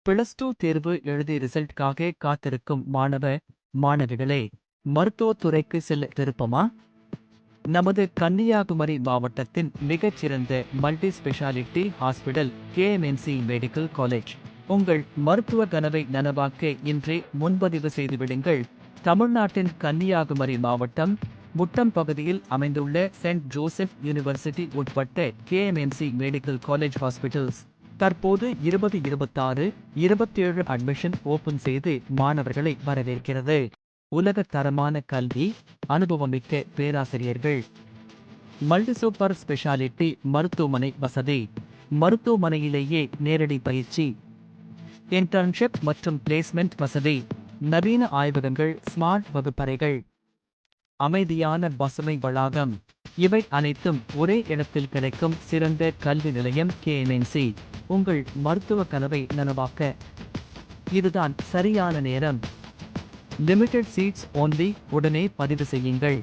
+2 தேர்வு எழுதி ரிசல்ட்காக காத்திருக்கும் மாணவிகளே, மருத்துவத் துறைக்கு செல்ல விருப்பமா? நமது கன்னியாகுமரி மாவட்டத்தின் மிகச்சிறந்த multi speciality hospital KMC medical college உங்கள் மருத்துவ கனவை நனவாக்க இன்றே முன்பதிவு செய்துவிடுங்கள். தமிழ்நாட்டின் கன்னியாகுமரி மாவட்டம் முட்டம் பகுதியில் அமைந்துள்ள செயின்ட் ஜோசப் யூனிவர்சிட்டி உட்பட்ட கேஎம்சி மெடிக்கல் காலேஜ் ஹாஸ்பிட்டல்ஸ் தற்போது 2026-27 அட்மிஷன் ஓபன் செய்து மாணவர்களை வரவேற்கிறது. உலக தரமான கல்வி, அனுபவமிக்க பேராசிரியர்கள், மல்டி சூப்பர் ஸ்பெஷாலிட்டி மருத்துவமனை வசதி, மருத்துவமனையிலேயே நேரடி பயிற்சி, இன்டர்ன்ஷிப் மற்றும் பிளேஸ்மெண்ட் வசதி, நவீன ஆய்வகங்கள், ஸ்மார்ட் வகுப்பறைகள், அமைதியான பசுமை வளாகம், இவை அனைத்தும் ஒரே இடத்தில் கிடைக்கும் சிறந்த கல்வி நிலையம் கேஎம்சி. உங்கள் மருத்துவ கனவை நனவாக்க இதுதான் சரியான நேரம். Limited seeds only. உடனே பதிவு செய்யுங்கள்.